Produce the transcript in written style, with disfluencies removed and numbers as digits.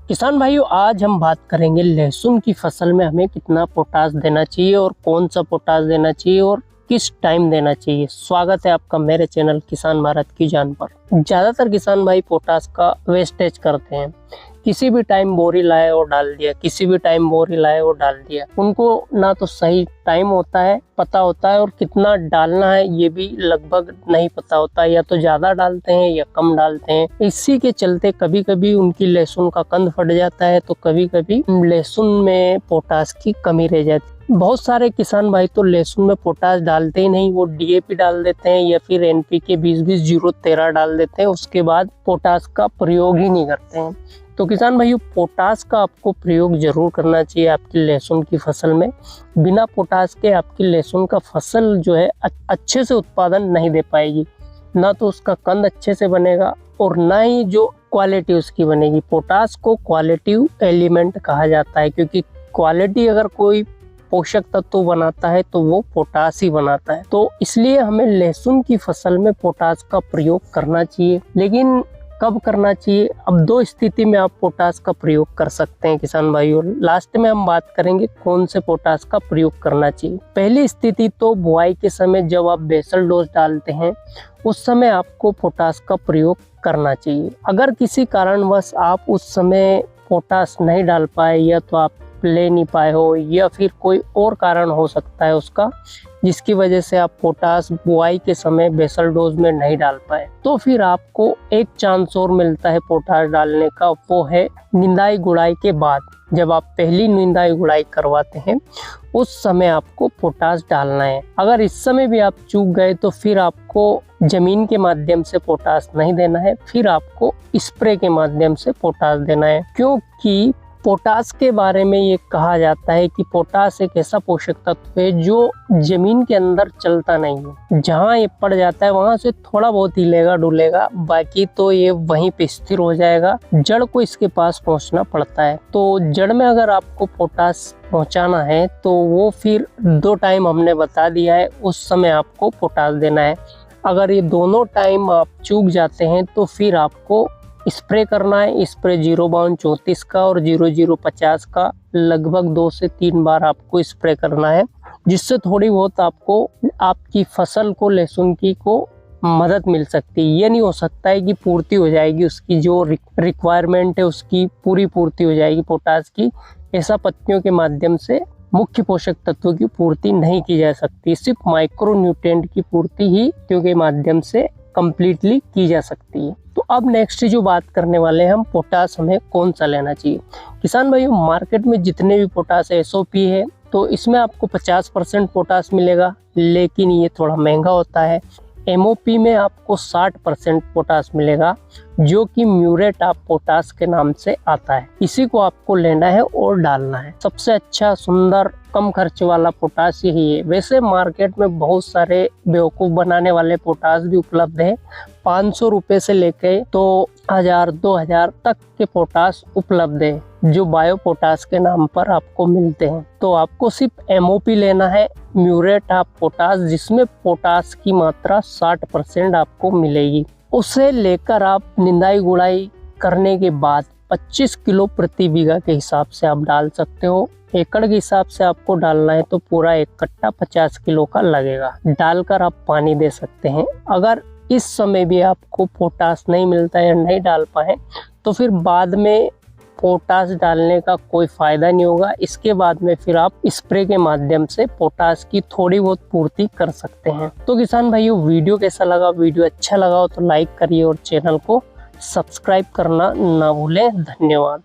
किसान भाइयों, आज हम बात करेंगे लहसुन की फसल में हमें कितना पोटाश देना चाहिए और कौन सा पोटाश देना चाहिए और किस टाइम देना चाहिए। स्वागत है आपका मेरे चैनल किसान भारत की जान पर। ज्यादातर किसान भाई पोटाश का वेस्टेज करते हैं। किसी भी टाइम बोरी लाए और डाल दिया, किसी भी टाइम बोरी लाए और डाल दिया। उनको ना तो सही टाइम पता होता है और कितना डालना है ये भी लगभग नहीं पता होता। या तो ज्यादा डालते हैं या कम डालते हैं। इसी के चलते कभी कभी उनकी लहसुन का कंद फट जाता है, तो कभी कभी लहसुन में पोटाश की कमी रह जाती है। बहुत सारे किसान भाई तो लहसुन में पोटाश डालते ही नहीं, वो डीएपी डाल देते हैं या फिर एनपीके 20-20-0-13 डाल देते हैं। उसके बाद पोटाश का प्रयोग ही नहीं करते हैं। तो किसान भाइयों, पोटाश का आपको प्रयोग जरूर करना चाहिए आपकी लहसुन की फसल में। बिना पोटाश के आपकी लहसुन का फसल जो है अच्छे से उत्पादन नहीं दे पाएगी। ना तो उसका कंद अच्छे से बनेगा और ना ही जो क्वालिटी उसकी बनेगी। पोटाश को क्वालिटिव एलिमेंट कहा जाता है, क्योंकि क्वालिटी अगर कोई पोषक तत्व बनाता है तो वो पोटाश ही बनाता है। तो इसलिए हमें लहसुन की फसल में पोटाश का प्रयोग करना चाहिए। लेकिन कब करना चाहिए? अब दो स्थिति में आप पोटाश का प्रयोग कर सकते हैं किसान भाइयों। लास्ट में हम बात करेंगे कौन से पोटाश का प्रयोग करना चाहिए। पहली स्थिति तो बुआई के समय जब आप बेसल डोज डालते हैं उस समय आपको पोटाश का प्रयोग करना चाहिए। अगर किसी कारणवश आप उस समय पोटाश नहीं डाल पाए, या तो आप ले नहीं पाए हो या फिर कोई और कारण हो सकता है उसका, जिसकी वजह से आप पोटाश बुआई के समय बेसल डोज में नहीं डाल पाए, तो फिर आपको एक चांस और मिलता है पोटाश डालने का। वो है निंदाई गुड़ाई के बाद। जब आप पहली निंदाई गुड़ाई करवाते हैं उस समय आपको पोटाश डालना है। अगर इस समय भी आप चूक गए तो फिर आपको जमीन के माध्यम से पोटाश नहीं देना है, फिर आपको स्प्रे के माध्यम से पोटाश देना है। क्योंकि पोटाश के बारे में ये कहा जाता है कि पोटाश एक ऐसा पोषक तत्व है जो जमीन के अंदर चलता नहीं है। जहाँ ये पड़ जाता है वहां से थोड़ा बहुत हिलेगा डुलेगा, बाकी तो ये वहीं पे स्थिर हो जाएगा। जड़ को इसके पास पहुंचना पड़ता है। तो जड़ में अगर आपको पोटाश पहुंचाना है तो वो फिर 2 टाइम हमने बता दिया है, उस समय आपको पोटाश देना है। अगर ये दोनों टाइम आप चूक जाते हैं तो फिर आपको स्प्रे करना है। स्प्रे 0-32-34 का और 0-0-50 का लगभग 2 से 3 बार आपको स्प्रे करना है, जिससे थोड़ी बहुत आपको आपकी फसल को लहसुन की को मदद मिल सकती है। ये नहीं हो सकता है कि पूर्ति हो जाएगी, उसकी जो रिक्वायरमेंट है उसकी पूरी पूर्ति हो जाएगी पोटाश की। ऐसा पत्तियों के माध्यम से मुख्य पोषक तत्वों की पूर्ति नहीं की जा सकती। सिर्फ माइक्रो न्यूट्रिएंट की पूर्ति ही पत्तियों के माध्यम से कंप्लीटली की जा सकती है। तो अब नेक्स्ट जो बात करने वाले हैं हम, पोटाश हमें कौन सा लेना चाहिए। किसान भाइयों, मार्केट में जितने भी पोटाश एसओपी है तो इसमें आपको 50% पोटाश मिलेगा, लेकिन ये थोड़ा महंगा होता है। एमओपी में आपको 60% पोटाश मिलेगा, जो कि म्यूरेट ऑफ पोटाश के नाम से आता है। इसी को आपको लेना है और डालना है। सबसे अच्छा, सुंदर, कम खर्च वाला पोटाश यही है। वैसे मार्केट में बहुत सारे बेवकूफ़ बनाने वाले पोटाश भी उपलब्ध है। 500 रुपये से लेके तो 1000-2000 तक के पोटाश उपलब्ध है, जो बायो पोटाश के नाम पर आपको मिलते हैं। तो आपको सिर्फ एमओपी लेना है, म्यूरेट ऑफ पोटाश, जिसमें पोटाश की मात्रा 60% आपको मिलेगी। उसे लेकर आप निंदाई गुड़ाई करने के बाद 25 किलो प्रति बीघा के हिसाब से आप डाल सकते हो। एकड़ के हिसाब से आपको डालना है तो पूरा एक कट्टा 50 किलो का लगेगा। डालकर आप पानी दे सकते हैं। अगर इस समय भी आपको पोटाश नहीं मिलता है या नहीं डाल पाए तो फिर बाद में पोटाश डालने का कोई फायदा नहीं होगा। इसके बाद में फिर आप स्प्रे के माध्यम से पोटाश की थोड़ी बहुत पूर्ति कर सकते हैं। तो किसान भाइयों, वीडियो कैसा लगा? वीडियो अच्छा लगा हो तो लाइक करिए और चैनल को सब्सक्राइब करना ना भूलें। धन्यवाद।